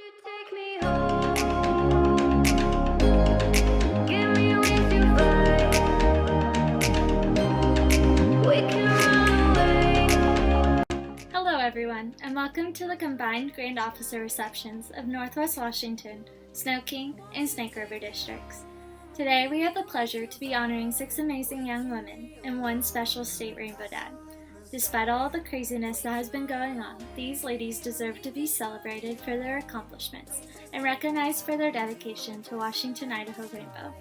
you take me home? Give me with your flight. We can run away. Hello everyone, and welcome to the combined Grand Officer receptions of Northwest Washington, SnoKing, and Snake River districts. Today we have the pleasure to be honoring 6 amazing young women and 1 special state rainbow dad. Despite all the craziness that has been going on, these ladies deserve to be celebrated for their accomplishments and recognized for their dedication to Washington, Idaho Rainbow.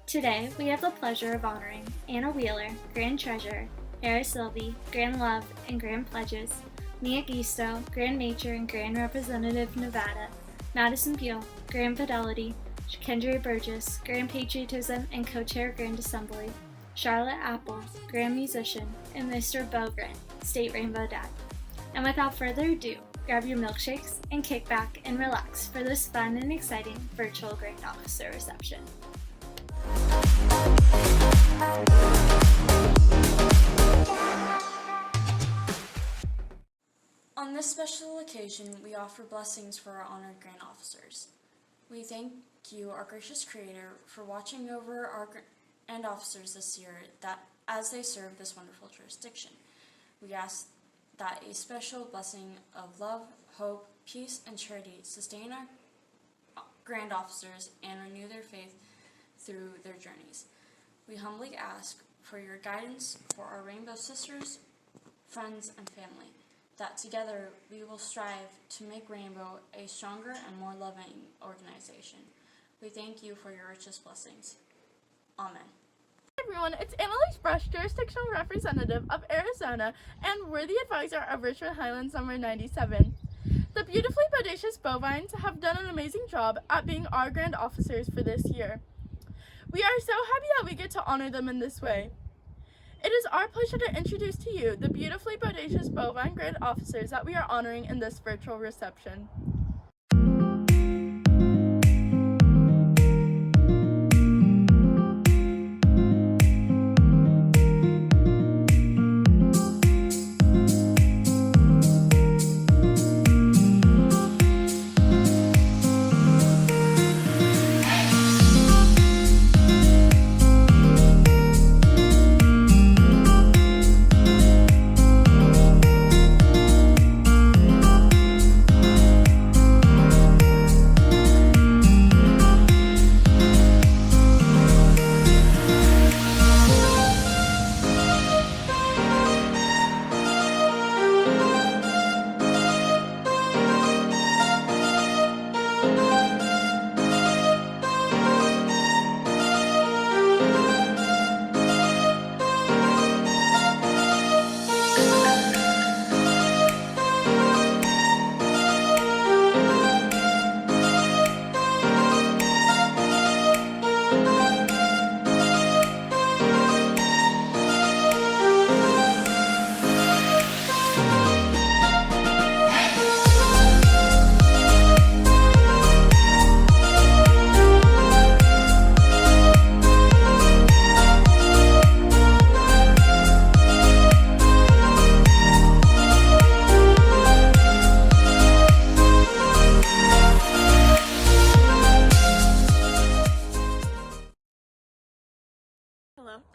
Today, we have the pleasure of honoring Anna Wheeler, Grand Treasurer, Hera Sylvie, Grand Love and Grand Pledges, Mia Gisto, Grand Nature and Grand Representative Nevada, Madison Beal, Grand Fidelity, Kendria Burgess, Grand Patriotism and Co-Chair Grand Assembly, Charlotte Apple, Grand Musician, and Mr. Bogren, State Rainbow Dad. And without further ado, grab your milkshakes and kick back and relax for this fun and exciting virtual Grand Officer reception. On this special occasion, we offer blessings for our honored Grand Officers. We thank you, our gracious Creator, for watching over our Grand Officers this year that as they serve this wonderful jurisdiction. We ask that a special blessing of love, hope, peace, and charity sustain our Grand Officers and renew their faith through their journeys. We humbly ask for your guidance for our Rainbow Sisters, friends, and family, that together we will strive to make Rainbow a stronger and more loving organization. We thank you for your richest blessings. Amen. Hi everyone, it's Annalise Brush, Jurisdictional Representative of Arizona and Worthy Advisor of Richmond Highlands number 97. The Beautifully Bodacious Bovines have done an amazing job at being our Grand Officers for this year. We are so happy that we get to honor them in this way. It is our pleasure to introduce to you the Beautifully Bodacious Bovine Grand Officers that we are honoring in this virtual reception.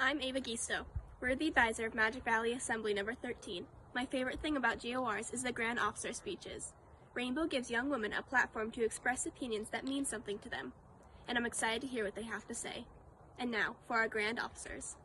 I'm Ava Gisto, Worthy Advisor of Magic Valley Assembly number 13. My favorite thing about GORs is the Grand Officer speeches. Rainbow gives young women a platform to express opinions that mean something to them, and I'm excited to hear what they have to say. And now, for our Grand Officers.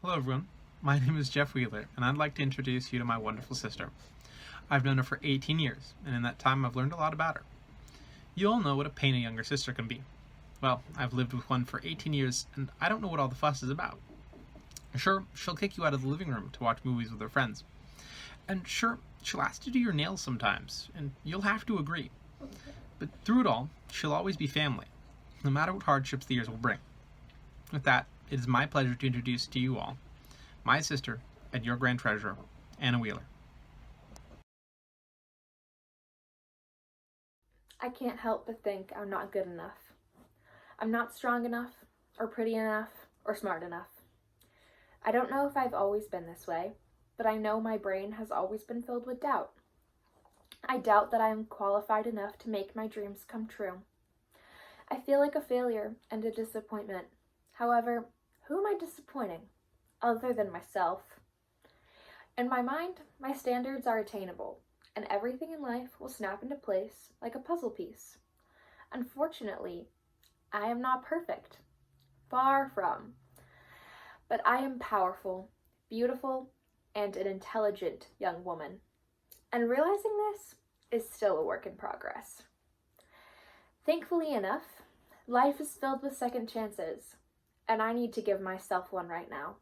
Hello everyone, my name is Jeff Wheeler, and I'd like to introduce you to my wonderful sister. I've known her for 18 years, and in that time I've learned a lot about her. You all know what a pain a younger sister can be. Well, I've lived with one for 18 years, and I don't know what all the fuss is about. Sure, she'll kick you out of the living room to watch movies with her friends. And sure, she'll ask you to do your nails sometimes, and you'll have to agree. But through it all, she'll always be family, no matter what hardships the years will bring. With that, it is my pleasure to introduce to you all my sister and your grand treasurer, Anna Wheeler. I can't help but think I'm not good enough. I'm not strong enough, or pretty enough, or smart enough. I don't know if I've always been this way, but I know my brain has always been filled with doubt. I doubt that I am qualified enough to make my dreams come true. I feel like a failure and a disappointment. However, who am I disappointing, other than myself? In my mind, my standards are attainable, and everything in life will snap into place like a puzzle piece. Unfortunately, I am not perfect. Far from. But I am powerful, beautiful, and an intelligent young woman. And realizing this is still a work in progress. Thankfully enough, life is filled with second chances, and I need to give myself one right now.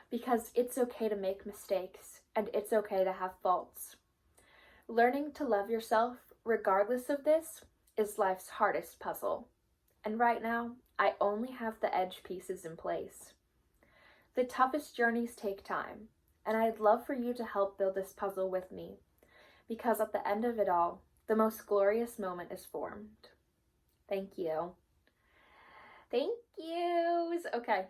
Because it's okay to make mistakes, and it's okay to have faults. Learning to love yourself, regardless of this, is life's hardest puzzle. And right now, I only have the edge pieces in place. The toughest journeys take time, and I'd love for you to help build this puzzle with me, because at the end of it all, the most glorious moment is formed. Thank you. Thank yous. Okay.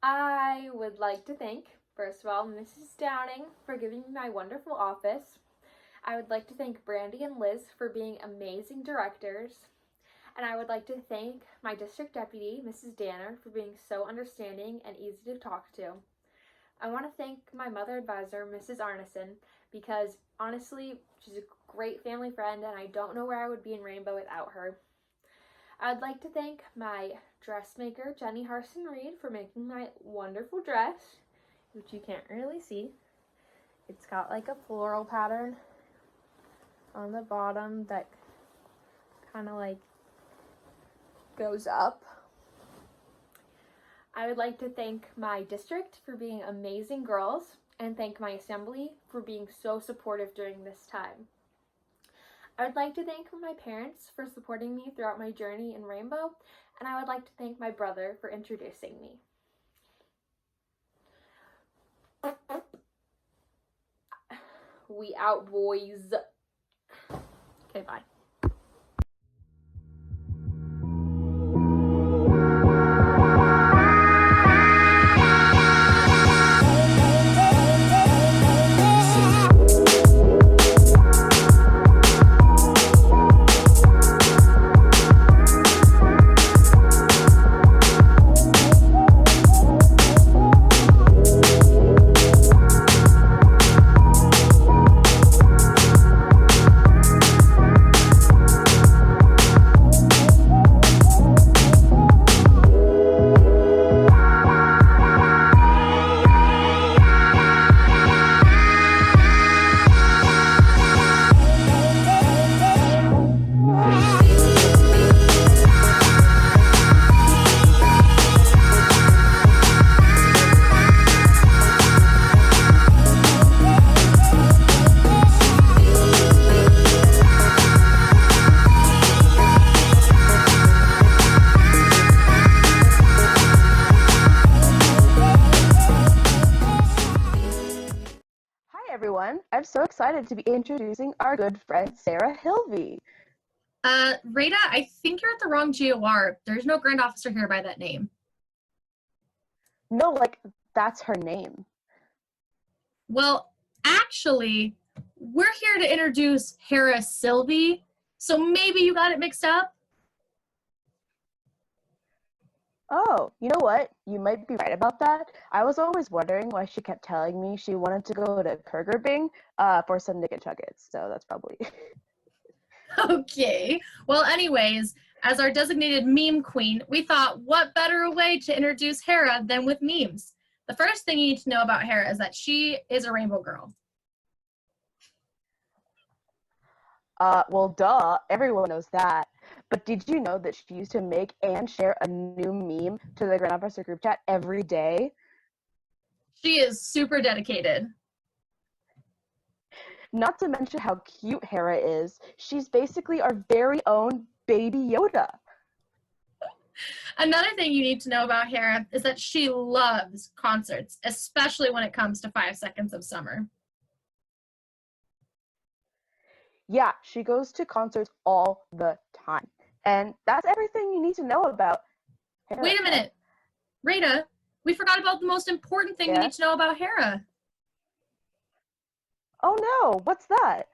I would like to thank, first of all, Mrs. Downing for giving me my wonderful office. I would like to thank Brandy and Liz for being amazing directors. And I would like to thank my district deputy, Mrs. Danner, for being so understanding and easy to talk to. I want to thank my mother advisor, Mrs. Arneson, because honestly, she's a great family friend and I don't know where I would be in Rainbow without her. I would like to thank my dressmaker, Jenny Harson-Reed, for making my wonderful dress, which you can't really see. It's got like a floral pattern on the bottom that kind of like goes up. I would like to thank my district for being amazing girls and thank my assembly for being so supportive during this time. I would like to thank my parents for supporting me throughout my journey in Rainbow, and I would like to thank my brother for introducing me. We out, boys. Okay, bye. I'm so excited to be introducing our good friend, Sarah Hilvey. Rita, I think you're at the wrong GOR. There's no Grand Officer here by that name. No, like, that's her name. Well, actually, we're here to introduce Hera Sylvie, so maybe you got it mixed up? Oh, you know what? You might be right about that. I was always wondering why she kept telling me she wanted to go to Kurgerbing for some Nick and Chuggets, so that's probably... Okay. Well, anyways, as our designated meme queen, we thought what better way to introduce Hera than with memes. The first thing you need to know about Hera is that she is a rainbow girl. Well, duh, everyone knows that. But did you know that she used to make and share a new meme to the Grand Officer group chat every day? She is super dedicated. Not to mention how cute Hera is. She's basically our very own baby Yoda. Another thing you need to know about Hera is that she loves concerts, especially when it comes to 5 Seconds of Summer. Yeah, she goes to concerts all the time. And that's everything you need to know about Hera. Wait a minute. Rita, we forgot about the most important thing you need to know about Hera. Oh no, what's that?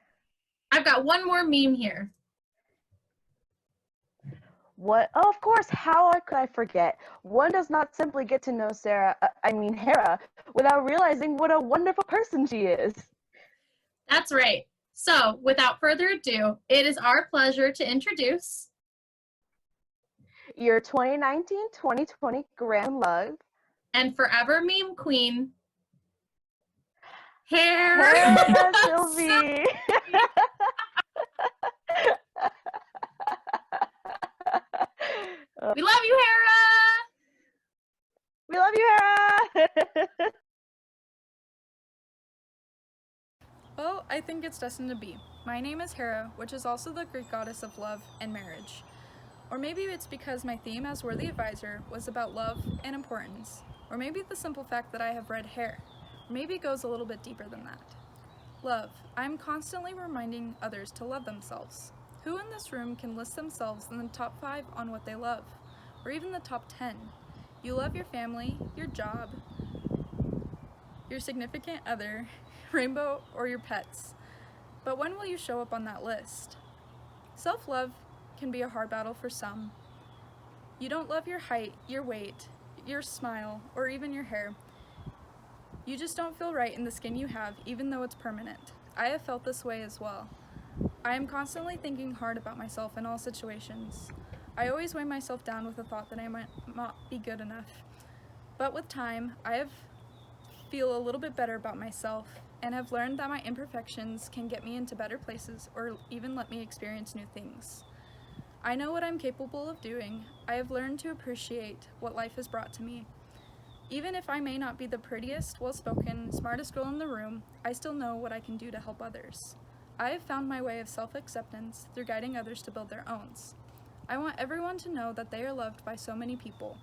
I've got one more meme here. What? Oh, of course, how could I forget? One does not simply get to know Hera, without realizing what a wonderful person she is. That's right. So, without further ado, it is our pleasure to introduce your 2019-2020 Grand Love and forever meme queen, Hera Sylvie. We love you, Hera! We love you, Hera! Well, I think it's destined to be. My name is Hera, which is also the Greek goddess of love and marriage. Or maybe it's because my theme as Worthy Advisor was about love and importance. Or maybe the simple fact that I have red hair. Or maybe it goes a little bit deeper than that. Love. I'm constantly reminding others to love themselves. Who in this room can list themselves in the top 5 on what they love? Or even the top 10? You love your family, your job, your significant other, rainbow, or your pets. But when will you show up on that list? Self-love can be a hard battle for some. You don't love your height, your weight, your smile, or even your hair. You just don't feel right in the skin you have, even though it's permanent. I have felt this way as well. I am constantly thinking hard about myself in all situations. I always weigh myself down with the thought that I might not be good enough. But with time, I feel a little bit better about myself and have learned that my imperfections can get me into better places or even let me experience new things. I know what I'm capable of doing. I have learned to appreciate what life has brought to me. Even if I may not be the prettiest, well-spoken, smartest girl in the room, I still know what I can do to help others. I have found my way of self-acceptance through guiding others to build their own. I want everyone to know that they are loved by so many people.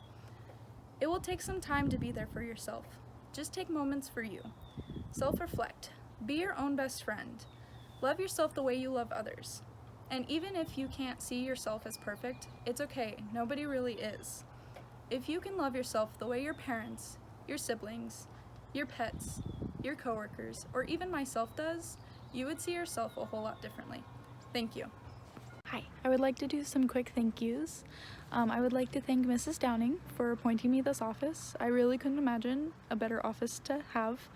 It will take some time to be there for yourself. Just take moments for you. Self-reflect. Be your own best friend. Love yourself the way you love others. And even if you can't see yourself as perfect, it's okay. Nobody really is. If you can love yourself the way your parents, your siblings, your pets, your coworkers, or even myself does, you would see yourself a whole lot differently. Thank you. Hi, I would like to do some quick thank yous. I would like to thank Mrs. Downing for appointing me this office. I really couldn't imagine a better office to have.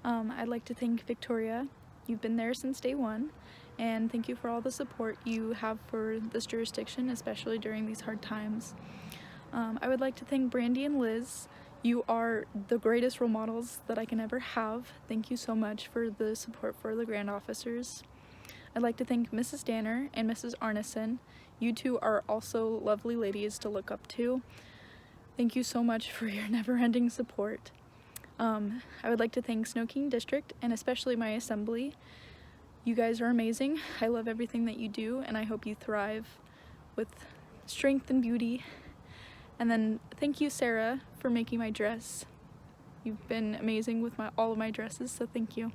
I'd like to thank Victoria. You've been there since day one, and thank you for all the support you have for this jurisdiction, especially during these hard times. I would like to thank Brandy and Liz. You are the greatest role models that I can ever have. Thank you so much for the support for the Grand Officers. I'd like to thank Mrs. Danner and Mrs. Arneson. You two are also lovely ladies to look up to. Thank you so much for your never-ending support. I would like to thank SnoKing District and especially my assembly. You guys are amazing. I love everything that you do, and I hope you thrive with strength and beauty. And then thank you, Sarah, for making my dress. You've been amazing with all of my dresses, so thank you.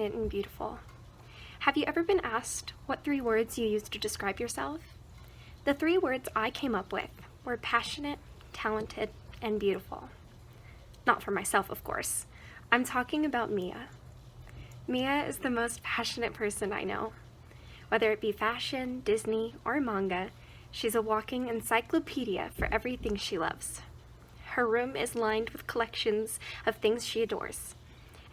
passionate and beautiful. Have you ever been asked what 3 words you use to describe yourself? The 3 words I came up with were passionate, talented, and beautiful. Not for myself, of course. I'm talking about Mia. Mia is the most passionate person I know. Whether it be fashion, Disney, or manga, she's a walking encyclopedia for everything she loves. Her room is lined with collections of things she adores,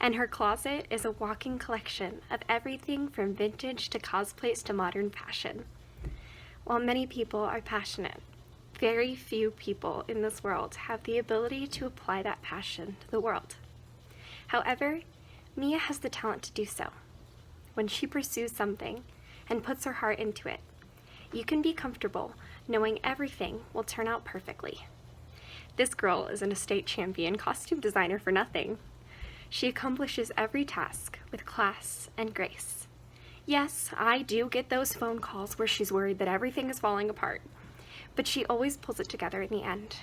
and her closet is a walking collection of everything from vintage to cosplays to modern fashion. While many people are passionate, very few people in this world have the ability to apply that passion to the world. However, Mia has the talent to do so. When she pursues something and puts her heart into it, you can be comfortable knowing everything will turn out perfectly. This girl isn't a state champion costume designer for nothing. She accomplishes every task with class and grace. Yes, I do get those phone calls where she's worried that everything is falling apart, but she always pulls it together in the end,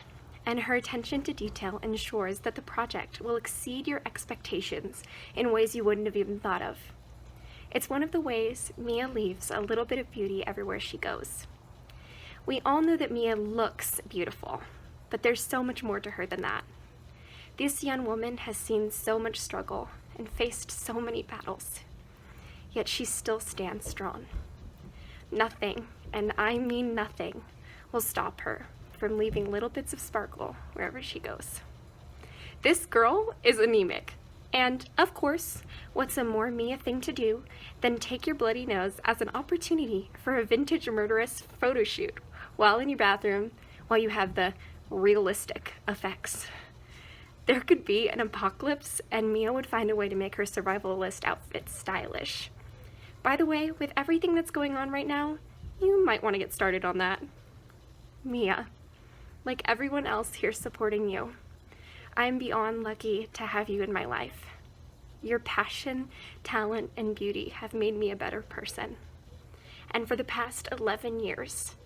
and her attention to detail ensures that the project will exceed your expectations in ways you wouldn't have even thought of. It's one of the ways Mia leaves a little bit of beauty everywhere she goes. We all know that Mia looks beautiful, but there's so much more to her than that. This young woman has seen so much struggle and faced so many battles, yet she still stands strong. Nothing, and I mean nothing, will stop her from leaving little bits of sparkle wherever she goes. This girl is anemic, and of course, what's a more Mia thing to do than take your bloody nose as an opportunity for a vintage murderous photo shoot while in your bathroom while you have the realistic effects. There could be an apocalypse and Mia would find a way to make her survivalist outfit stylish. By the way, with everything that's going on right now, you might want to get started on that. Mia, like everyone else here supporting you, I'm beyond lucky to have you in my life. Your passion, talent, and beauty have made me a better person. And for the past 11 years,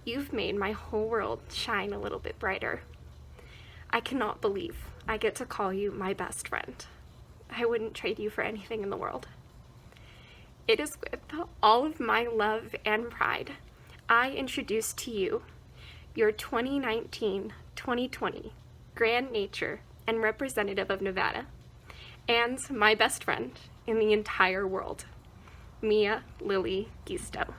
you've made my whole world shine a little bit brighter. I cannot believe I get to call you my best friend. I wouldn't trade you for anything in the world. It is with all of my love and pride I introduce to you your 2019-2020 Grand Nature and Representative of Nevada, and my best friend in the entire world, Mia Lily Gisto.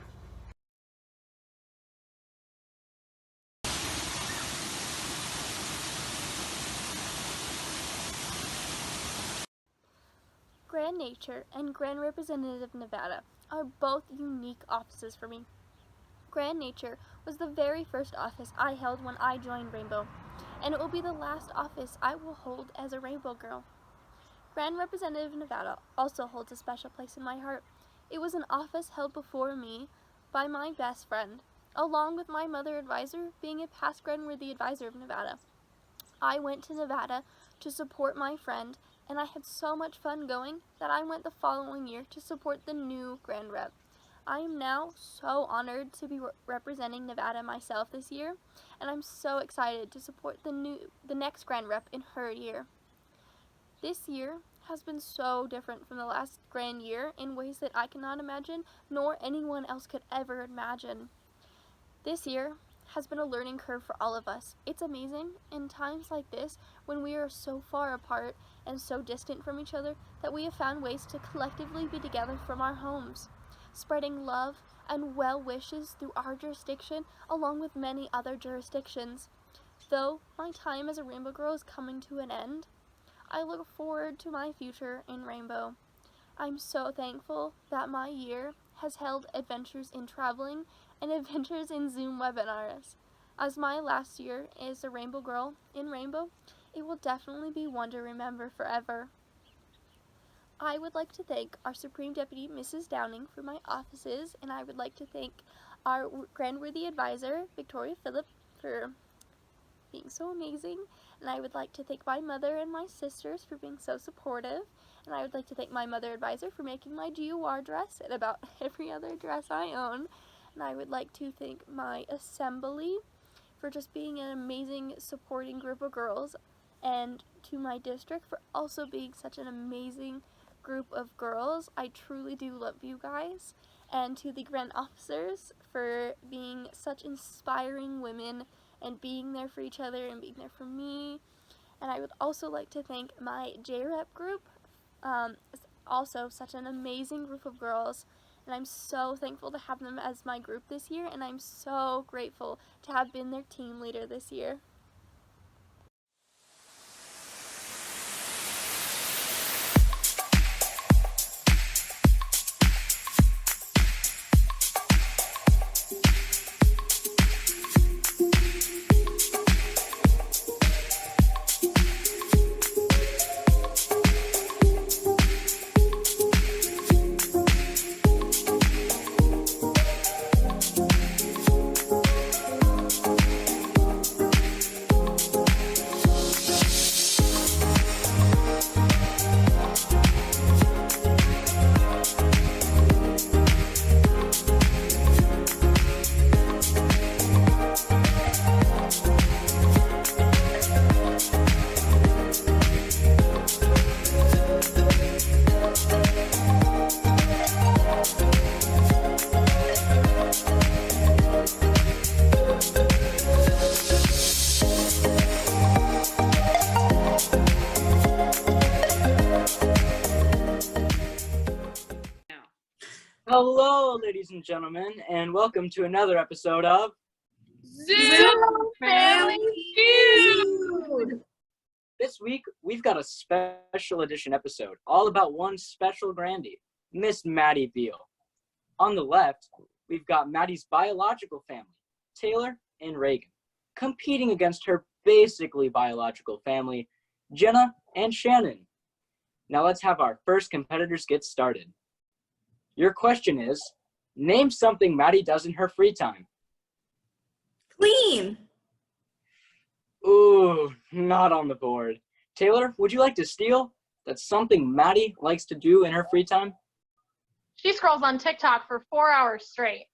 Grand Nature and Grand Representative of Nevada are both unique offices for me. Grand Nature was the very first office I held when I joined Rainbow, and it will be the last office I will hold as a Rainbow Girl. Grand Representative of Nevada also holds a special place in my heart. It was an office held before me by my best friend, along with my mother advisor being a past Grand-worthy advisor of Nevada. I went to Nevada to support my friend, and I had so much fun going that I went the following year to support the new Grand Rep. I am now so honored to be representing Nevada myself this year, and I'm so excited to support the next Grand Rep in her year. This year has been so different from the last grand year in ways that I cannot imagine, nor anyone else could ever imagine. This year has been a learning curve for all of us. It's amazing in times like this, when we are so far apart and so distant from each other, that we have found ways to collectively be together from our homes, spreading love and well wishes through our jurisdiction along with many other jurisdictions. Though my time as a Rainbow Girl is coming to an end, I look forward to my future in Rainbow. I'm so thankful that my year has held adventures in traveling and adventures in Zoom webinars. As my last year as a Rainbow Girl in Rainbow, it will definitely be one to remember forever. I would like to thank our Supreme Deputy Mrs. Downing for my offices, and I would like to thank our Grand-worthy advisor, Victoria Phillip, for being so amazing, and I would like to thank my mother and my sisters for being so supportive, and I would like to thank my mother advisor for making my GOR dress and about every other dress I own, and I would like to thank my assembly for just being an amazing supporting group of girls, and to my district for also being such an amazing group of girls. I truly do love you guys. And to the grand officers for being such inspiring women and being there for each other and being there for me. And I would also like to thank my JREP group. It's also such an amazing group of girls, and I'm so thankful to have them as my group this year, and I'm so grateful to have been their team leader this year. Hello, ladies and gentlemen, and welcome to another episode of Zoom Family Feud! This week, we've got a special edition episode all about one special grandie, Miss Maddie Beal. On the left, we've got Maddie's biological family, Taylor and Reagan, competing against her basically biological family, Jenna and Shannon. Now let's have our first competitors get started. Your question is, name something Maddie does in her free time. Clean. Ooh, not on the board. Taylor, would you like to steal? That's something Maddie likes to do in her free time? She scrolls on TikTok for 4 hours straight.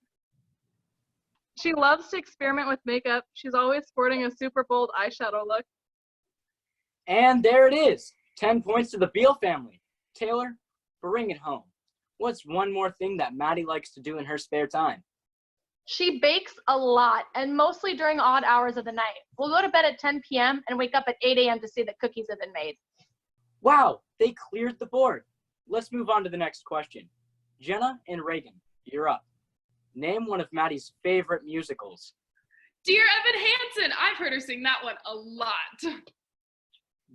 She loves to experiment with makeup. She's always sporting a super bold eyeshadow look. And there it is. 10 points to the Beal family. Taylor, bring it home. What's one more thing that Maddie likes to do in her spare time? She bakes a lot, and mostly during odd hours of the night. We'll go to bed at 10 p.m. and wake up at 8 a.m. to see that cookies have been made. Wow, they cleared the board. Let's move on to the next question. Jenna and Reagan, you're up. Name one of Maddie's favorite musicals. Dear Evan Hansen, I've heard her sing that one a lot.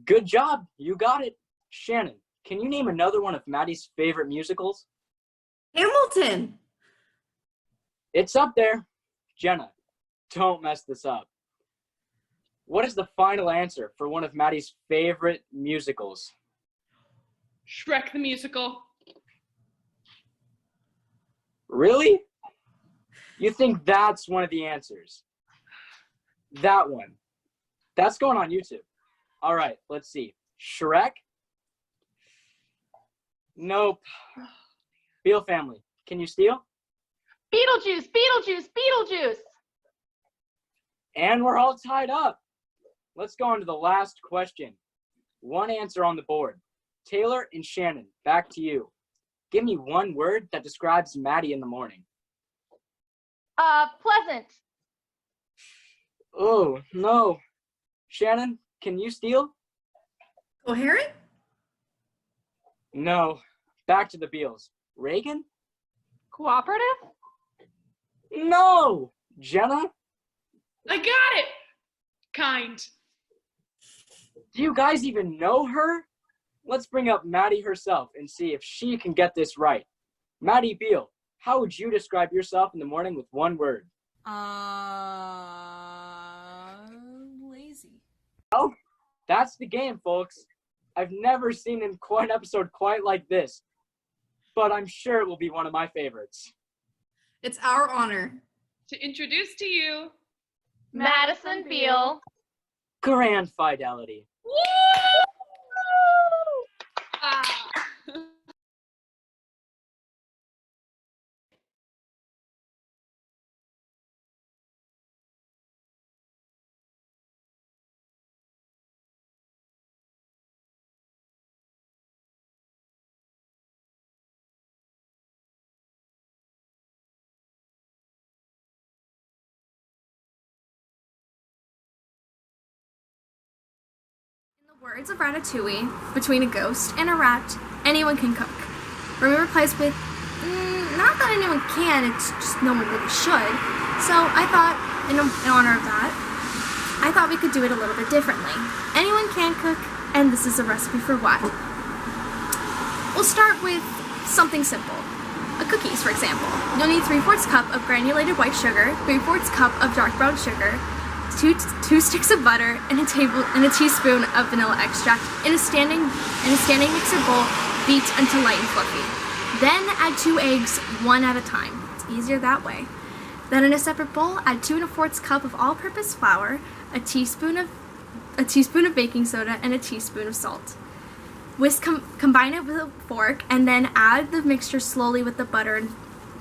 Good job, you got it. Shannon, can you name another one of Maddie's favorite musicals? Hamilton. It's up there. Jenna, don't mess this up. What is the final answer for one of Maddie's favorite musicals? Shrek the Musical. Really? You think that's one of the answers? That one. That's going on YouTube. All right, let's see. Shrek? Nope. Beal family, can you steal? Beetlejuice, Beetlejuice, Beetlejuice! And we're all tied up. Let's go on to the last question. One answer on the board. Taylor and Shannon, back to you. Give me one word that describes Maddie in the morning. Pleasant. Oh, no. Shannon, can you steal? Coherent? No. Back to the Beals. Reagan? Cooperative? No. Jenna? I got it. Kind. Do you guys even know her? Let's bring up Maddie herself and see if she can get this right. Maddie Beal, how would you describe yourself in the morning with one word? Lazy. Oh, that's the game, folks. I've never seen an episode quite like this, but I'm sure it will be one of my favorites. It's our honor to introduce to you Madison Beal. Grand Fidelity. Woo! Words of Ratatouille, between a ghost and a rat, anyone can cook. Remy replies with, not that anyone can, it's just no one really should. So I thought, in honor of that, I thought we could do it a little bit differently. Anyone can cook, and this is a recipe for why. We'll start with something simple. Cookies, for example. You'll need 3/4 cup of granulated white sugar, 3/4 cup of dark brown sugar, two sticks of butter, and a teaspoon of vanilla extract in a standing mixer bowl, beat until light and fluffy. Then add 2 eggs, one at a time. It's easier that way. Then in a separate bowl, add 2 1/4 cup of all-purpose flour, a teaspoon of baking soda, and a teaspoon of salt. Combine it with a fork, and then add the mixture slowly with the butter and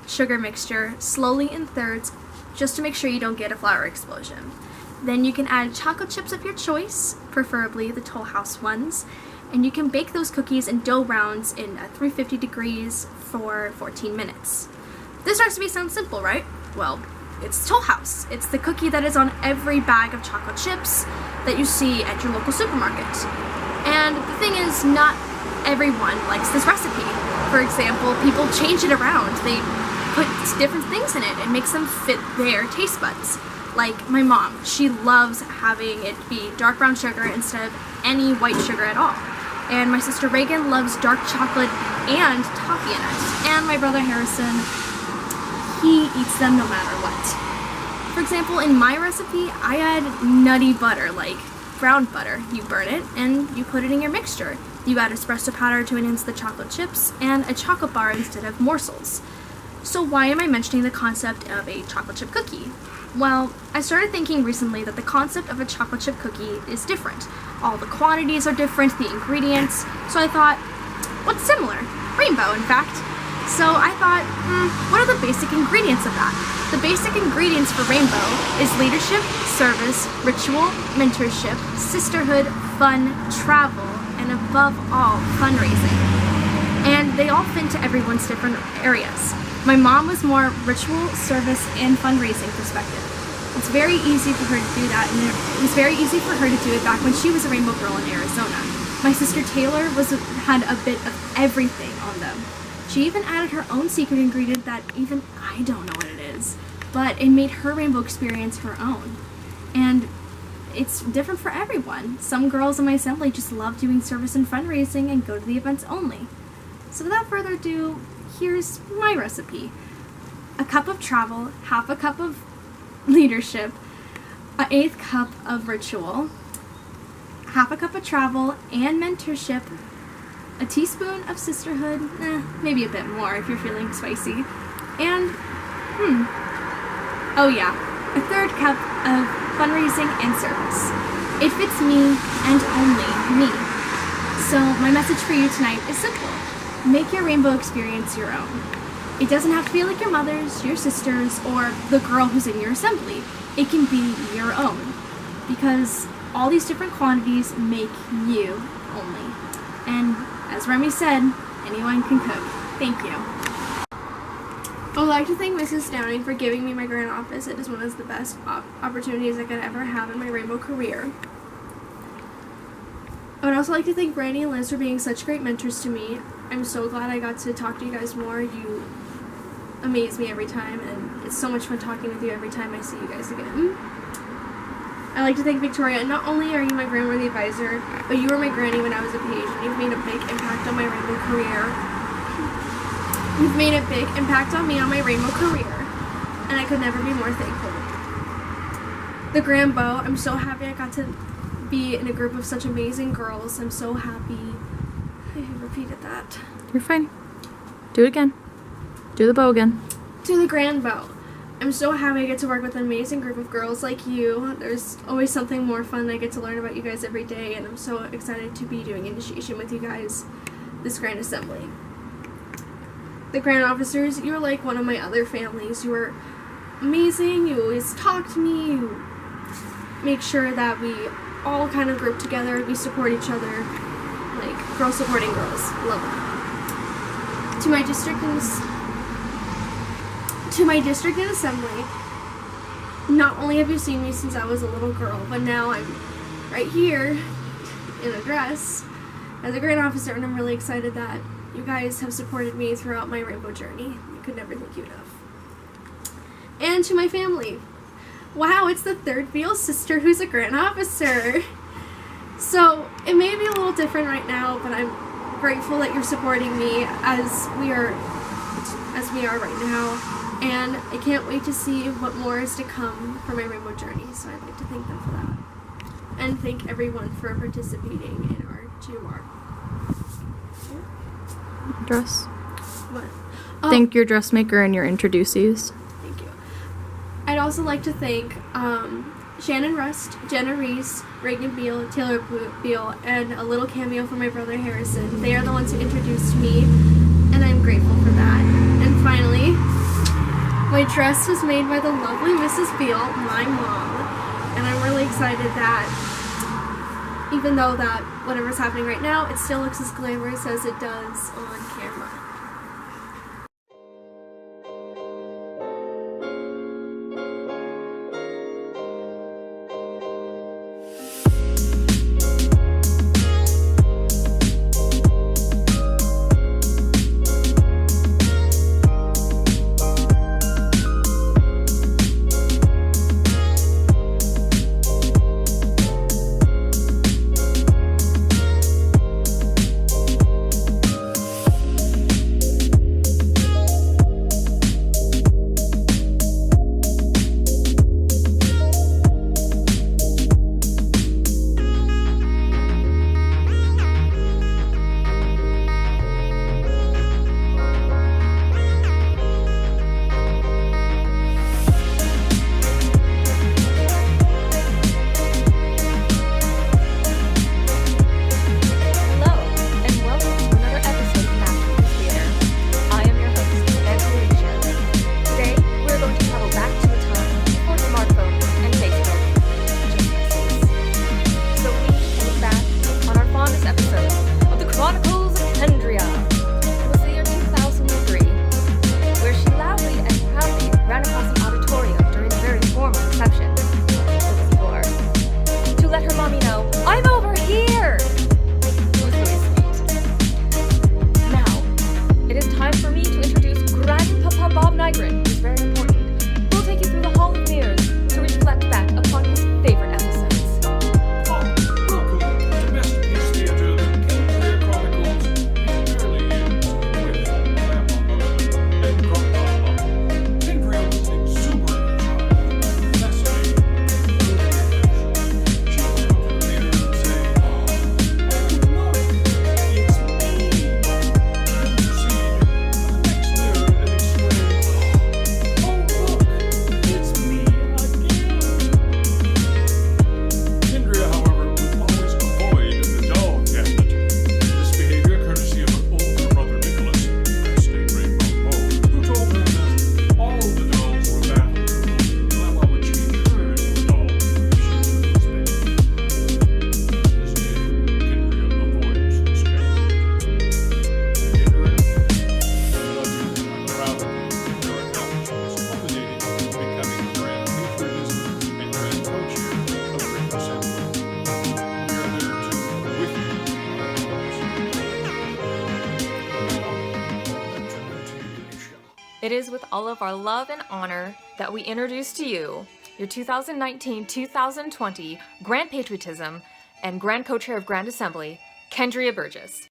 sugar mixture, slowly in thirds, just to make sure you don't get a flour explosion. Then you can add chocolate chips of your choice, preferably the Toll House ones, and you can bake those cookies in dough rounds in 350 degrees for 14 minutes. This recipe sounds simple, right? Well, it's Toll House. It's the cookie that is on every bag of chocolate chips that you see at your local supermarket. And the thing is, not everyone likes this recipe. For example, people change it around. They put different things in it. It makes them fit their taste buds. Like my mom, she loves having it be dark brown sugar instead of any white sugar at all. And my sister Reagan loves dark chocolate and toffee in it. And my brother Harrison, he eats them no matter what. For example, in my recipe, I add nutty butter, like brown butter. You burn it and you put it in your mixture. You add espresso powder to enhance the chocolate chips and a chocolate bar instead of morsels. So why am I mentioning the concept of a chocolate chip cookie? Well, I started thinking recently that the concept of a chocolate chip cookie is different. All the quantities are different, the ingredients, so I thought, what's similar? Rainbow, in fact. So I thought, what are the basic ingredients of that? The basic ingredients for rainbow is leadership, service, ritual, mentorship, sisterhood, fun, travel, and above all, fundraising. And they all fit into everyone's different areas. My mom was more ritual, service, and fundraising perspective. It's very easy for her to do that, and it was very easy for her to do it back when she was a rainbow girl in Arizona. My sister Taylor had a bit of everything on them. She even added her own secret ingredient that even I don't know what it is, but it made her rainbow experience her own. And it's different for everyone. Some girls in my assembly just love doing service and fundraising and go to the events only. So without further ado, here's my recipe. A cup of travel, half a cup of leadership, an 1/8 cup of ritual, half a cup of travel and mentorship, a teaspoon of sisterhood, maybe a bit more if you're feeling spicy, and, oh yeah, a 1/3 cup of fundraising and service. It fits me and only me. So my message for you tonight is simple. Make your rainbow experience your own. It doesn't have to be like your mother's, your sister's, or the girl who's in your assembly. It can be your own, because all these different quantities make you only. And as Remy said, anyone can cook. Thank you. I would like to thank Mrs. Downing for giving me my grand office. It is one of the best opportunities I could ever have in my rainbow career. I would also like to thank Brandy and Liz for being such great mentors to me. I'm so glad I got to talk to you guys more. You amaze me every time, and it's so much fun talking with you every time I see you guys again. I'd like to thank Victoria. Not only are you my grandworthy advisor, but you were my granny when I was a page, and you've made a big impact on my rainbow career. You've made a big impact on me on my rainbow career, and I could never be more thankful. The Grand Bow, I'm so happy I got to be in a group of such amazing girls. I'm so happy. I repeated that. You're fine. Do it again. Do the bow again. To the Grand Bow. I'm so happy I get to work with an amazing group of girls like you. There's always something more fun. I get to learn about you guys every day, and I'm so excited to be doing initiation with you guys this Grand Assembly. The Grand Officers, you're like one of my other families. You are amazing. You always talk to me. You make sure that we all kind of group together. We support each other. Like girls supporting girls. Love that. To my district and assembly, not only have you seen me since I was a little girl, but now I'm right here in a dress as a grant officer, and I'm really excited that you guys have supported me throughout my rainbow journey. I could never thank you enough. And to my family. Wow, it's the third Beal sister who's a grant officer. So it may be a little different right now, but I'm grateful that you're supporting me as we are right now. And I can't wait to see what more is to come for my rainbow journey. So I'd like to thank them for that. And thank everyone for participating in our GOR. Dress. What? Thank your dressmaker and your introducees. Thank you. I'd also like to thank Shannon Rust, Jenna Reese, Reagan Beal, Taylor Beal, and a little cameo from my brother Harrison. They are the ones who introduced me, and I'm grateful for that. And finally, my dress was made by the lovely Mrs. Beal, my mom, and I'm really excited that even though that whatever's happening right now, it still looks as glamorous as it does on camera. Chronicles of Kendria. It was the year 2003, where she loudly and proudly ran across an auditorium during a very formal reception. It was GOR. To let her mommy know, I'm over here! It was really sweet. Now, it is time for me to introduce Grandpapa Bob Nygren, who's very important. We'll take you through the Hall of Mirrors to reflect back upon his favorite episodes. It is with all of our love and honor that we introduce to you your 2019-2020 Grand Patriotism and Grand Co-Chair of Grand Assembly, Kendria Burgess.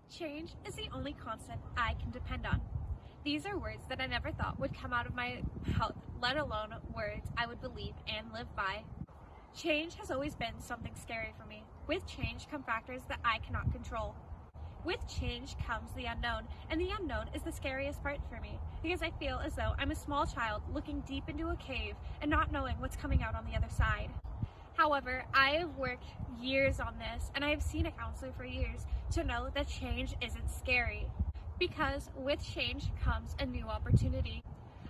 Change is the only constant I can depend on. These are words that I never thought would come out of my mouth, let alone words I would believe and live by. Change has always been something scary for me. With change come factors that I cannot control. With change comes the unknown, and the unknown is the scariest part for me, because I feel as though I'm a small child looking deep into a cave and not knowing what's coming out on the other side. However, I have worked years on this, and I have seen a counselor for years to know that change isn't scary, because with change comes a new opportunity.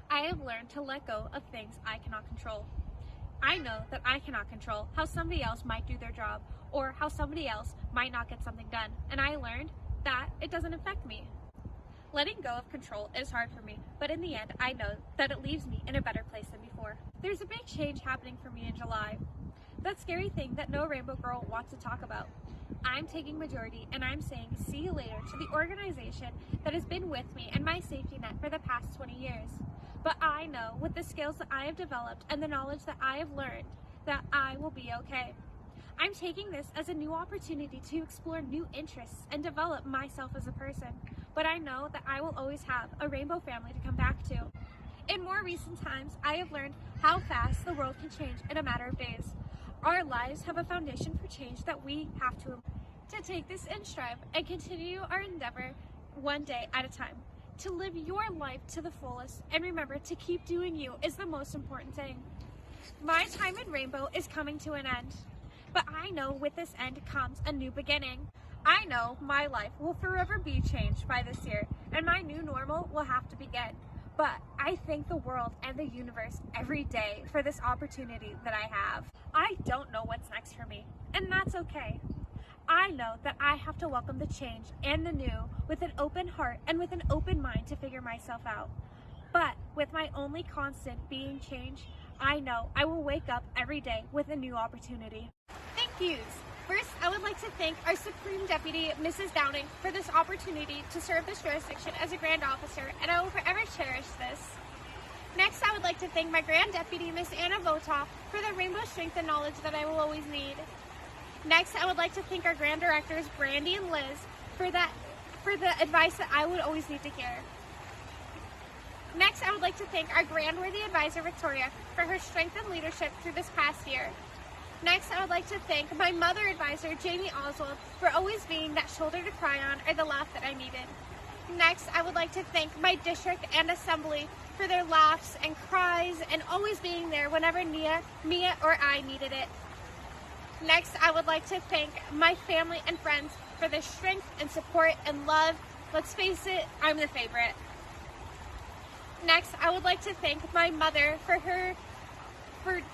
I have learned to let go of things I cannot control. I know that I cannot control how somebody else might do their job or how somebody else might not get something done, and I learned that it doesn't affect me. Letting go of control is hard for me, but in the end, I know that it leaves me in a better place than before. There's a big change happening for me in July. That scary thing that no rainbow girl wants to talk about. I'm taking majority and I'm saying see you later to the organization that has been with me and my safety net for the past 20 years. But I know with the skills that I have developed and the knowledge that I have learned that I will be okay. I'm taking this as a new opportunity to explore new interests and develop myself as a person. But I know that I will always have a rainbow family to come back to. In more recent times, I have learned how fast the world can change in a matter of days. Our lives have a foundation for change that we have to take this in stride and continue our endeavor one day at a time. To live your life to the fullest and remember to keep doing you is the most important thing. My time in Rainbow is coming to an end, but I know with this end comes a new beginning. I know my life will forever be changed by this year and my new normal will have to begin. But I thank the world and the universe every day for this opportunity that I have. I don't know what's next for me, and that's okay. I know that I have to welcome the change and the new with an open heart and with an open mind to figure myself out. But with my only constant being change, I know I will wake up every day with a new opportunity. Thank yous. First, I would like to thank our Supreme Deputy, Mrs. Downing, for this opportunity to serve this jurisdiction as a Grand Officer, and I will forever cherish this. Next, I would like to thank my Grand Deputy, Miss Anna Votaw, for the rainbow strength and knowledge that I will always need. Next, I would like to thank our Grand Directors, Brandy and Liz, for the advice that I would always need to hear. Next, I would like to thank our Grand Worthy Advisor, Victoria, for her strength and leadership through this past year. Next, I would like to thank my Mother Advisor, Jamie Oswald, for always being that shoulder to cry on or the laugh that I needed. Next, I would like to thank my district and assembly for their laughs and cries and always being there whenever Mia or I needed it. Next, I would like to thank my family and friends for their strength and support and love. Let's face it, I'm the favorite. Next, I would like to thank my mother for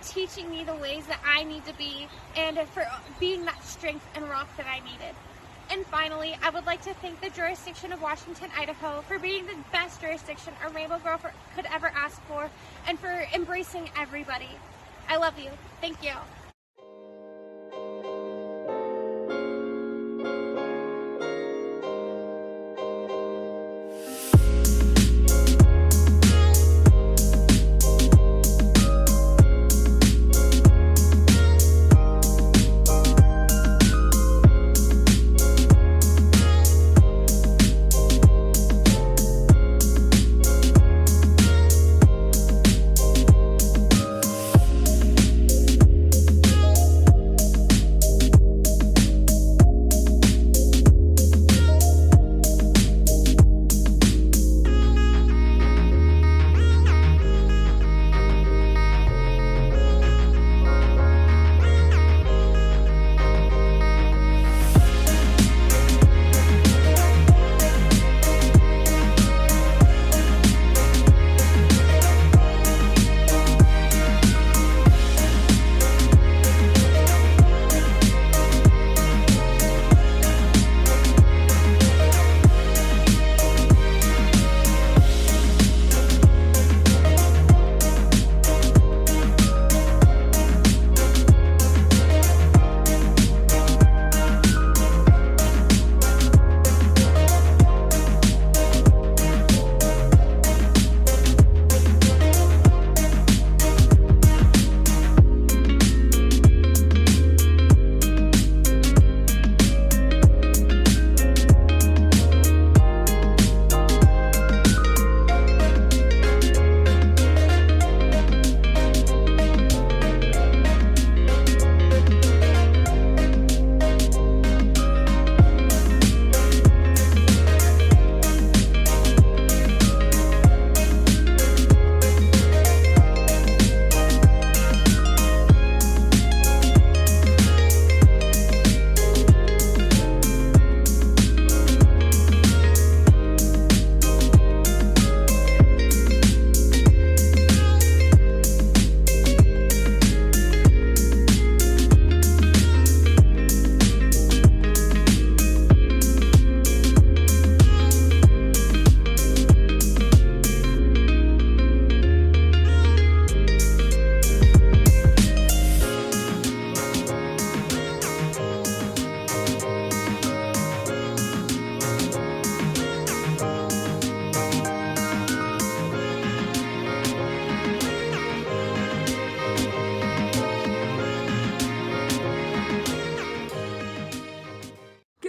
teaching me the ways that I need to be and for being that strength and rock that I needed. And finally, I would like to thank the jurisdiction of Washington, Idaho for being the best jurisdiction a rainbow girl could ever ask for and for embracing everybody. I love you. Thank you.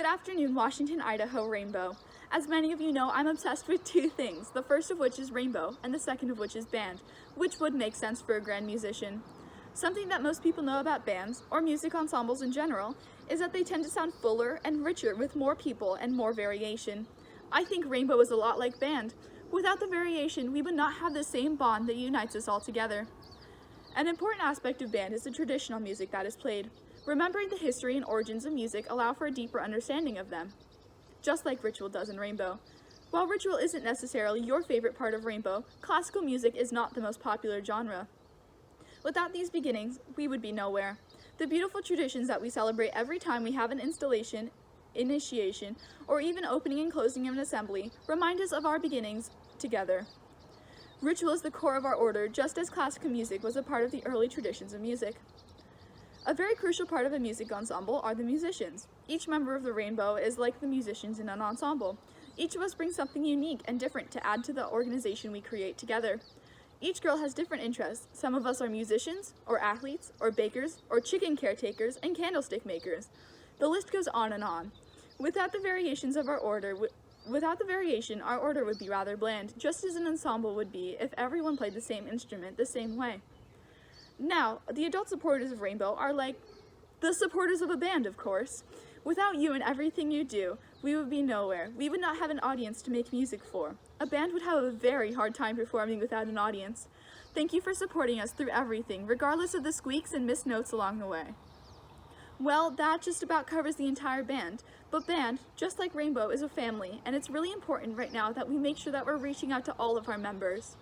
Good afternoon, Washington, Idaho Rainbow. As many of you know, I'm obsessed with two things, the first of which is rainbow, and the second of which is band, which would make sense for a grand musician. Something that most people know about bands, or music ensembles in general, is that they tend to sound fuller and richer with more people and more variation. I think rainbow is a lot like band. Without the variation, we would not have the same bond that unites us all together. An important aspect of band is the traditional music that is played. Remembering the history and origins of music allow for a deeper understanding of them, just like ritual does in Rainbow. While ritual isn't necessarily your favorite part of Rainbow, classical music is not the most popular genre. Without these beginnings, we would be nowhere. The beautiful traditions that we celebrate every time we have an installation, initiation, or even opening and closing of an assembly remind us of our beginnings together. Ritual is the core of our order, just as classical music was a part of the early traditions of music. A very crucial part of a music ensemble are the musicians. Each member of the Rainbow is like the musicians in an ensemble. Each of us brings something unique and different to add to the organization we create together. Each girl has different interests. Some of us are musicians, or athletes, or bakers, or chicken caretakers, and candlestick makers. The list goes on and on. Without the variation, our order would be rather bland, just as an ensemble would be if everyone played the same instrument the same way. Now, the adult supporters of Rainbow are like the supporters of a band, of course. Without you and everything you do, we would be nowhere. We would not have an audience to make music for. A band would have a very hard time performing without an audience. Thank you for supporting us through everything, regardless of the squeaks and missed notes along the way. Well, that just about covers the entire band. But band, just like Rainbow, is a family, and it's really important right now that we make sure that we're reaching out to all of our members.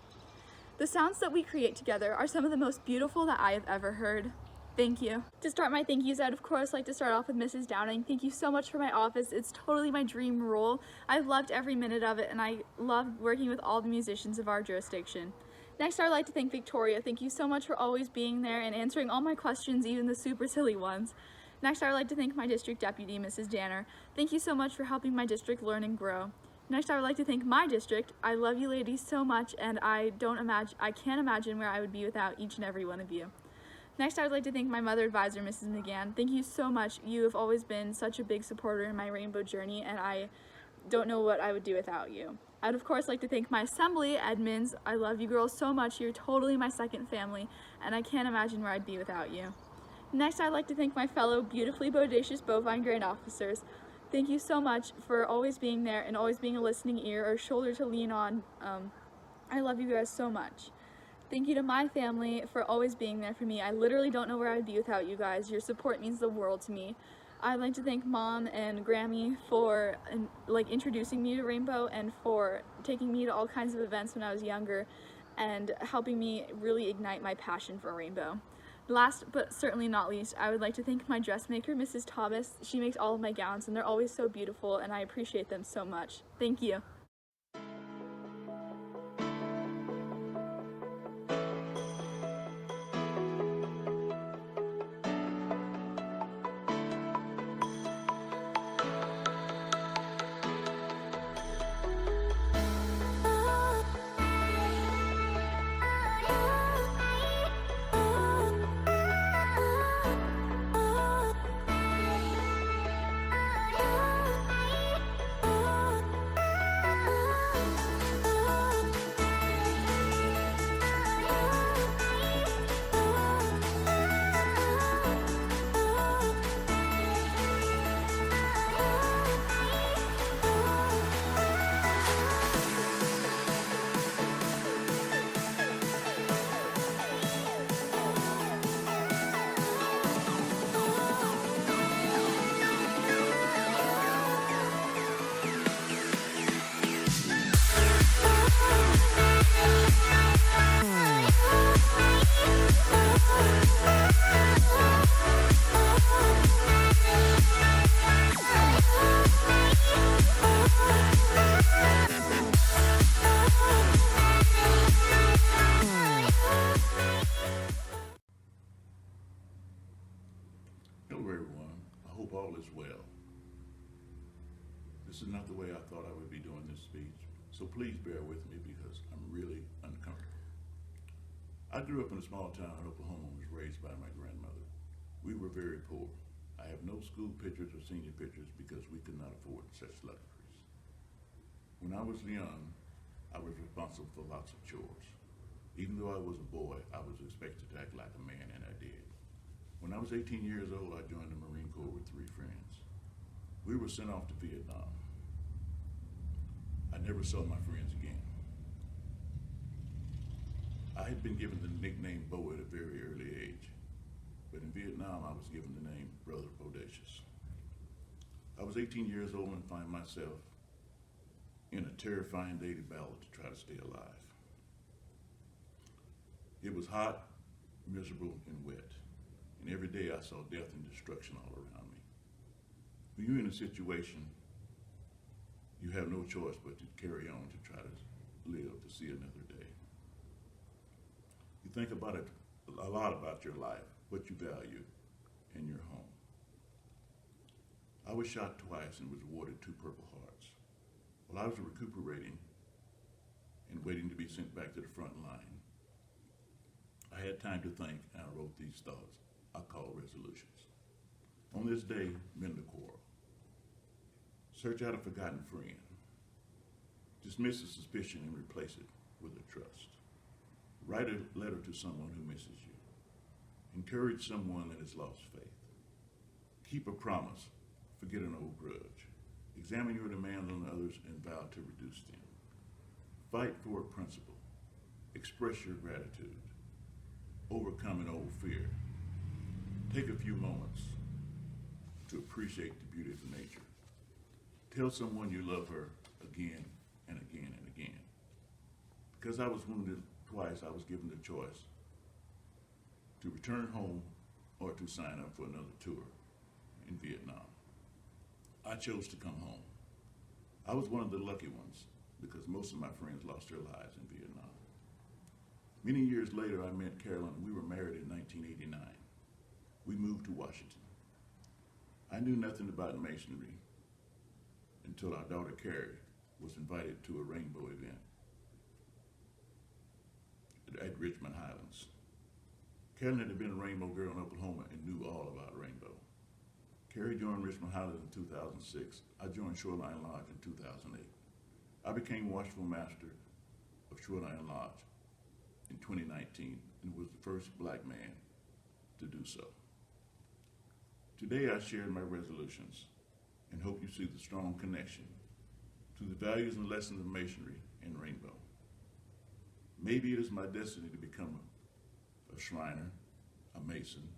The sounds that we create together are some of the most beautiful that I have ever heard. Thank you. To start my thank yous, I'd of course like to start off with Mrs. Downing. Thank you so much for my office. It's totally my dream role. I've loved every minute of it, and I love working with all the musicians of our jurisdiction. Next, I'd like to thank Victoria. Thank you so much for always being there and answering all my questions, even the super silly ones. Next, I would like to thank my district deputy, Mrs. Danner. Thank you so much for helping my district learn and grow. Next, I would like to thank my district. I love you ladies so much, and I can't imagine where I would be without each and every one of you. Next, I would like to thank my mother advisor, Mrs. McGann. Thank you so much. You have always been such a big supporter in my Rainbow journey, and I don't know what I would do without you. I'd of course like to thank my assembly admins. I love you girls so much. You're totally my second family, and I can't imagine where I'd be without you. Next, I'd like to thank my fellow beautifully bodacious bovine grand officers. Thank you so much for always being there and always being a listening ear or shoulder to lean on. I love you guys so much. Thank you to my family for always being there for me. I literally don't know where I'd be without you guys. Your support means the world to me. I'd like to thank Mom and Grammy for introducing me to Rainbow and for taking me to all kinds of events when I was younger and helping me really ignite my passion for Rainbow. Last but certainly not least, I would like to thank my dressmaker, Mrs. Thomas. She makes all of my gowns and they're always so beautiful and I appreciate them so much. Thank you. This is not the way I thought I would be doing this speech, so please bear with me because I'm really uncomfortable. I grew up in a small town in Oklahoma and was raised by my grandmother. We were very poor. I have no school pictures or senior pictures because we could not afford such luxuries. When I was young, I was responsible for lots of chores. Even though I was a boy, I was expected to act like a man, and I did. When I was 18 years old, I joined the Marine Corps with 3 friends. We were sent off to Vietnam. I never saw my friends again. I had been given the nickname Bo at a very early age, but in Vietnam I was given the name Brother Bodacious. I was 18 years old and find myself in a terrifying daily battle to try to stay alive. It was hot, miserable, and wet, and every day I saw death and destruction all around me. When you're in a situation, you have no choice but to carry on to try to live to see another day. You think about it a lot about your life, what you value, and your home. I was shot twice and was awarded 2 Purple Hearts. While I was recuperating and waiting to be sent back to the front line, I had time to think, and I wrote these thoughts I call resolutions. On this day, mend the quarrel. Search out a forgotten friend. Dismiss a suspicion and replace it with a trust. Write a letter to someone who misses you. Encourage someone that has lost faith. Keep a promise. Forget an old grudge. Examine your demands on others and vow to reduce them. Fight for a principle. Express your gratitude. Overcome an old fear. Take a few moments to appreciate the beauty of nature. Tell someone you love her again and again and again. Because I was wounded twice, I was given the choice to return home or to sign up for another tour in Vietnam. I chose to come home. I was one of the lucky ones because most of my friends lost their lives in Vietnam. Many years later, I met Carolyn and we were married in 1989. We moved to Washington. I knew nothing about masonry until our daughter Carrie was invited to a rainbow event at Richmond Highlands. Carolyn had been a rainbow girl in Oklahoma and knew all about rainbow. Carrie joined Richmond Highlands in 2006. I joined Shoreline Lodge in 2008. I became Watchful Master of Shoreline Lodge in 2019 and was the first black man to do so. Today I shared my resolutions and hope you see the strong connection to the values and lessons of masonry and rainbow. Maybe it is my destiny to become a Shriner, a Mason,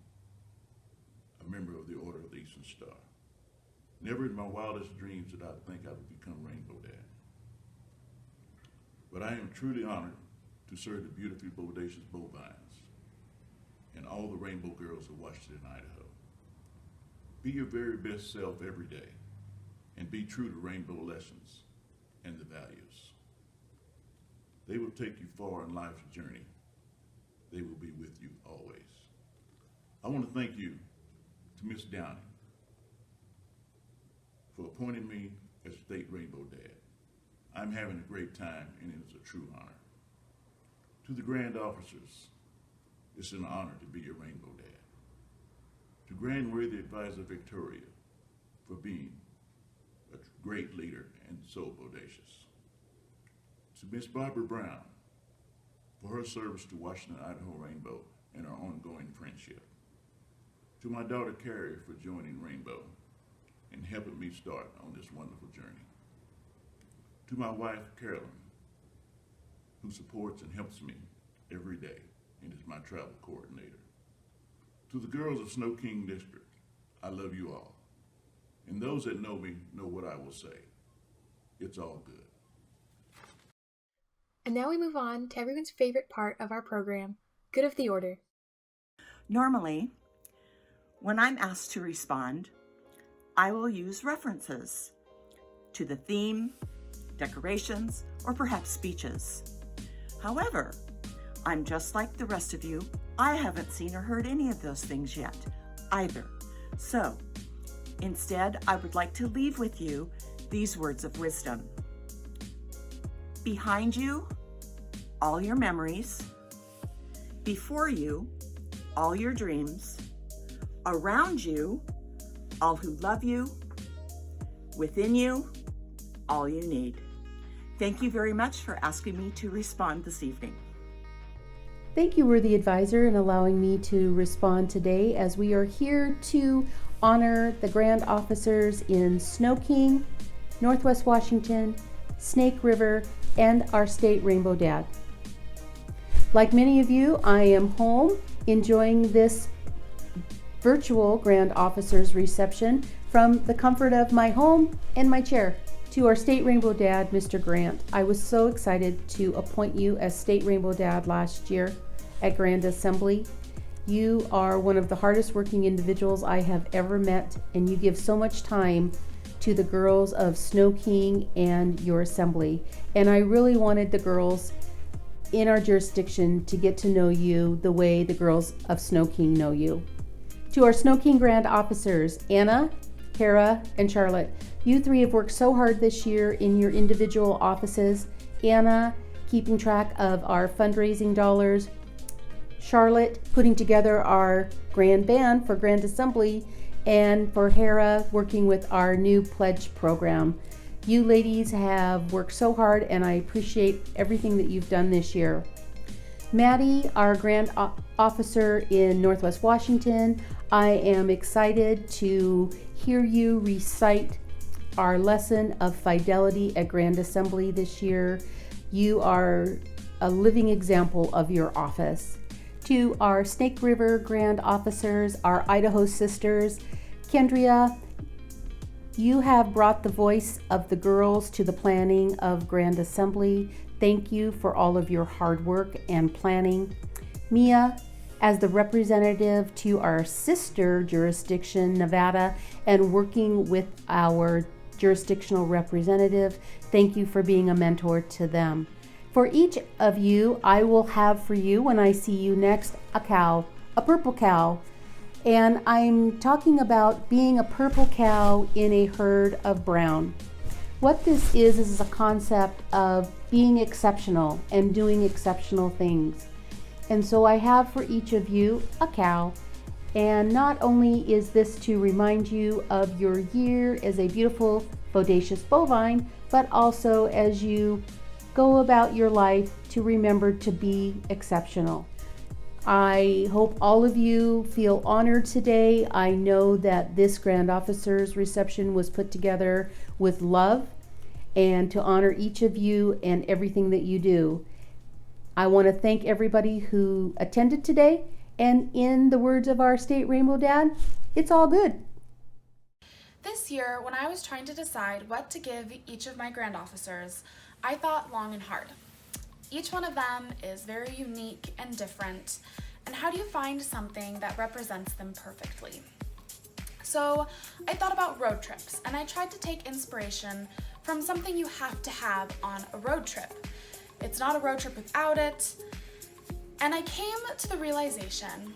a member of the Order of the Eastern Star. Never in my wildest dreams did I think I would become Rainbow Dad. But I am truly honored to serve the Beautifully Bodacious Bovines and all the rainbow girls of Washington, Idaho. Be your very best self every day and be true to rainbow lessons and the values. They will take you far in life's journey. They will be with you always. I want to thank you to Miss Downing for appointing me as State Rainbow Dad. I'm having a great time and it is a true honor. To the Grand Officers, it's an honor to be your Rainbow Dad. To Grand Worthy Advisor Victoria for being a great leader and so bodacious. To Miss Barbara Brown for her service to Washington, Idaho Rainbow and our ongoing friendship. To my daughter Carrie for joining Rainbow and helping me start on this wonderful journey. To my wife Carolyn, who supports and helps me every day and is my travel coordinator. To the girls of SnoKing District, I love you all. And those that know me know what I will say. It's all good. And now we move on to everyone's favorite part of our program, Good of the Order. Normally, when I'm asked to respond, I will use references to the theme, decorations, or perhaps speeches. However, I'm just like the rest of you. I haven't seen or heard any of those things yet, either. So, instead, I would like to leave with you these words of wisdom. Behind you, all your memories. Before you, all your dreams. Around you, all who love you, within you, all you need. Thank you very much for asking me to respond this evening. Thank you, worthy advisor, in allowing me to respond today as we are here to honor the grand officers in SnoKing, Northwest Washington, Snake River, and our state Rainbow Dad. Like many of you, I am home enjoying this virtual grand officers reception from the comfort of my home and my chair. To our state Rainbow Dad, Mr. Grant, I was so excited to appoint you as state Rainbow Dad last year at Grand Assembly. You are one of the hardest working individuals I have ever met, and you give so much time to the girls of SnoKing and your assembly. And I really wanted the girls in our jurisdiction to get to know you the way the girls of SnoKing know you. To our SnoKing Grand Officers, Anna, Hera, and Charlotte, you three have worked so hard this year in your individual offices. Anna, keeping track of our fundraising dollars. Charlotte, putting together our grand band for Grand Assembly. And for Hera, working with our new pledge program. You ladies have worked so hard, and I appreciate everything that you've done this year. Maddie, our grand officer in Northwest Washington, I am excited to hear you recite our lesson of Fidelity at Grand Assembly this year. You are a living example of your office. To our Snake River Grand Officers, our Idaho sisters, Kendria, you have brought the voice of the girls to the planning of Grand Assembly. Thank you for all of your hard work and planning. Mia, as the representative to our sister jurisdiction, Nevada, and working with our jurisdictional representative, thank you for being a mentor to them. For each of you, I will have for you, when I see you next, a cow, a purple cow. And I'm talking about being a purple cow in a herd of brown. What this is a concept of being exceptional and doing exceptional things. And so I have for each of you a cow. And not only is this to remind you of your year as a beautiful, bodacious bovine, but also as you go about your life to remember to be exceptional. I hope all of you feel honored today. I know that this Grand Officers reception was put together with love and to honor each of you and everything that you do. I want to thank everybody who attended today, and in the words of our state Rainbow Dad, it's all good. This year, when I was trying to decide what to give each of my Grand Officers, I thought long and hard. Each one of them is very unique and different, and how do you find something that represents them perfectly? So I thought about road trips, and I tried to take inspiration from something you have to have on a road trip. It's not a road trip without it, and I came to the realization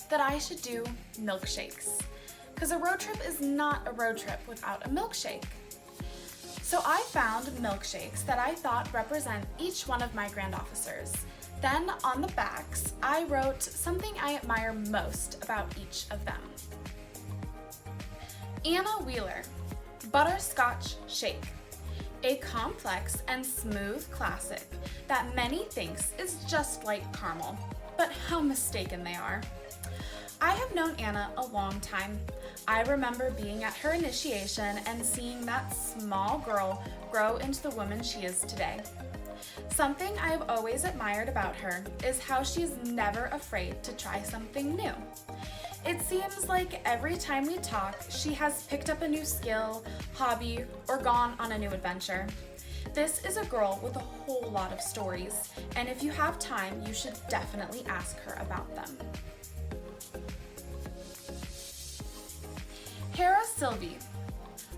that I should do milkshakes, because a road trip is not a road trip without a milkshake. So I found milkshakes that I thought represent each one of my Grand Officers. Then on the backs, I wrote something I admire most about each of them. Anna Wheeler, Butterscotch Shake, a complex and smooth classic that many thinks is just like caramel, but how mistaken they are. I have known Anna a long time. I remember being at her initiation and seeing that small girl grow into the woman she is today. Something I've always admired about her is how she's never afraid to try something new. It seems like every time we talk, she has picked up a new skill, hobby, or gone on a new adventure. This is a girl with a whole lot of stories, and if you have time, you should definitely ask her about them. Hera Sylvie,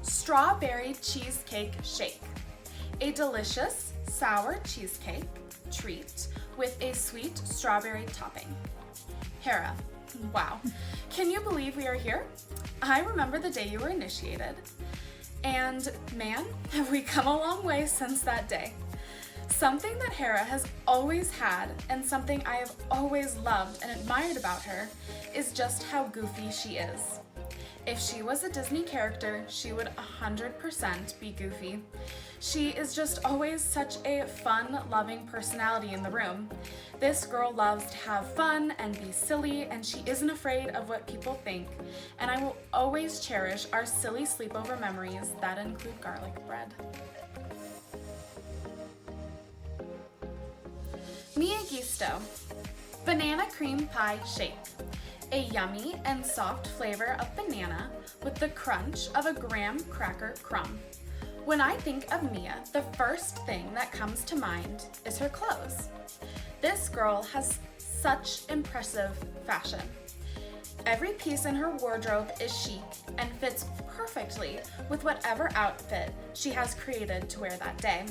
Strawberry Cheesecake Shake, a delicious sour cheesecake treat with a sweet strawberry topping. Hera, wow, can you believe we are here? I remember the day you were initiated, and man, have we come a long way since that day. Something that Hera has always had, and something I have always loved and admired about her, is just how goofy she is. If she was a Disney character, she would 100% be Goofy. She is just always such a fun, loving personality in the room. This girl loves to have fun and be silly, and she isn't afraid of what people think. And I will always cherish our silly sleepover memories that include garlic bread. Mia Gisto, banana cream pie shake. A yummy and soft flavor of banana with the crunch of a graham cracker crumb. When I think of Mia, the first thing that comes to mind is her clothes. This girl has such impressive fashion. Every piece in her wardrobe is chic and fits perfectly with whatever outfit she has created to wear that day.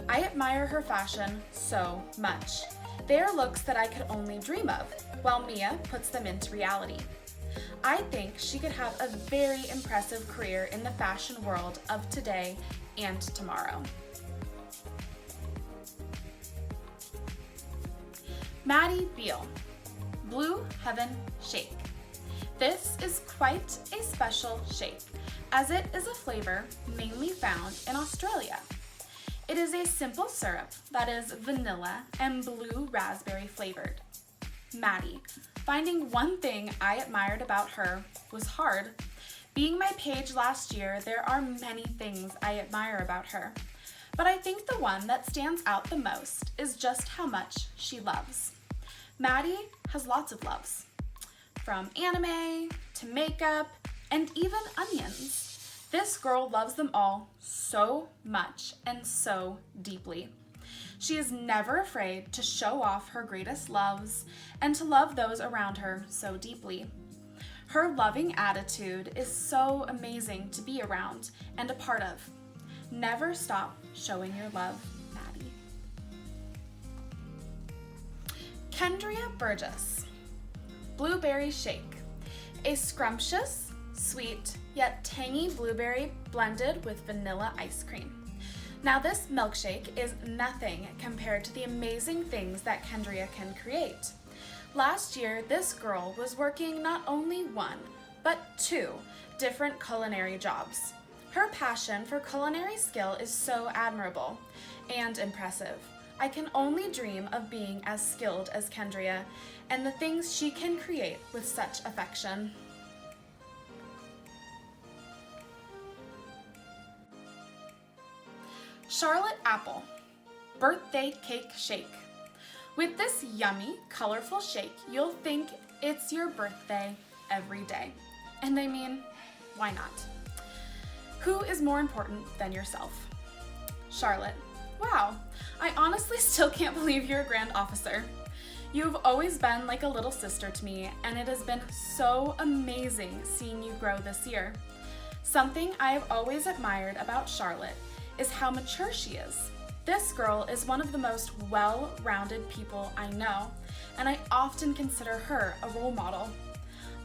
I admire her fashion so much. They are looks that I could only dream of, while Mia puts them into reality. I think she could have a very impressive career in the fashion world of today and tomorrow. Maddie Beal, Blue Heaven Shake. This is quite a special shake, as it is a flavor mainly found in Australia. It is a simple syrup that is vanilla and blue raspberry flavored. Maddie, finding one thing I admired about her was hard. Being my page last year, there are many things I admire about her, but I think the one that stands out the most is just how much she loves. Maddie has lots of loves, from anime to makeup and even onions. This girl loves them all so much and so deeply. She is never afraid to show off her greatest loves and to love those around her so deeply. Her loving attitude is so amazing to be around and a part of. Never stop showing your love, Maddie. Kendria Burgess, Blueberry Shake. A scrumptious, sweet, yet tangy blueberry blended with vanilla ice cream. Now this milkshake is nothing compared to the amazing things that Kendria can create. Last year, this girl was working not only one, but two different culinary jobs. Her passion for culinary skill is so admirable and impressive. I can only dream of being as skilled as Kendria and the things she can create with such affection. Charlotte Apple, Birthday Cake Shake. With this yummy, colorful shake, you'll think it's your birthday every day. And I mean, why not? Who is more important than yourself? Charlotte, wow, I honestly still can't believe you're a grand officer. You've always been like a little sister to me, and it has been so amazing seeing you grow this year. Something I have always admired about Charlotte is how mature she is. This girl is one of the most well-rounded people I know, and I often consider her a role model.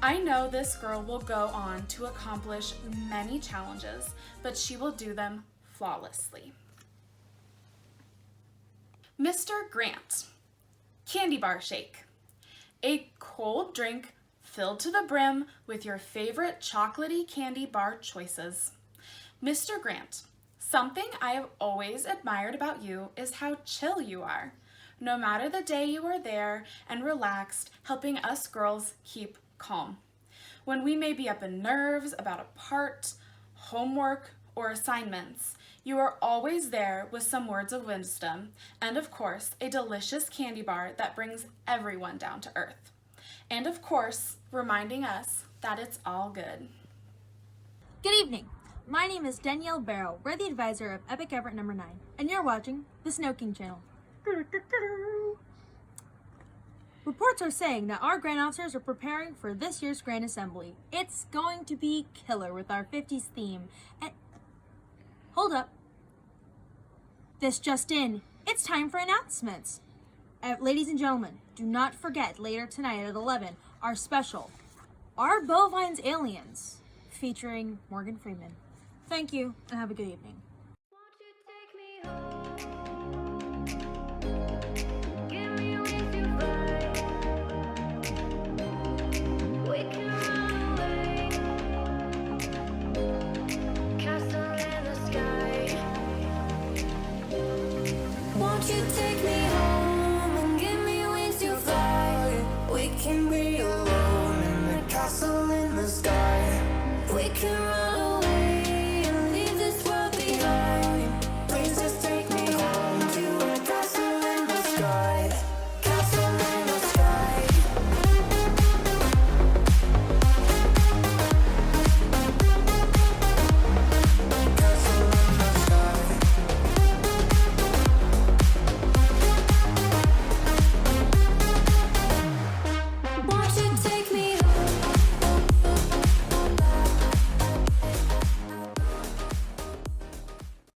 I know this girl will go on to accomplish many challenges, but she will do them flawlessly. Mr. Grant, Candy Bar Shake. A cold drink filled to the brim with your favorite chocolatey candy bar choices. Mr. Grant, something I have always admired about you is how chill you are. No matter the day, you are there and relaxed, helping us girls keep calm. When we may be up in nerves about a part, homework, or assignments, you are always there with some words of wisdom and, of course, a delicious candy bar that brings everyone down to earth. And, of course, reminding us that it's all good. Good evening. My name is Danielle Barrow. We're the advisor of Epic Everett No. 9, and you're watching the SnoKing channel. Reports are saying that our Grand Officers are preparing for this year's Grand Assembly. It's going to be killer with our 50s theme. And hold up. This just in. It's time for announcements. Ladies and gentlemen, do not forget later tonight at 11, our special, Our Bovines Aliens, featuring Morgan Freeman. Thank you, and have a good evening. you take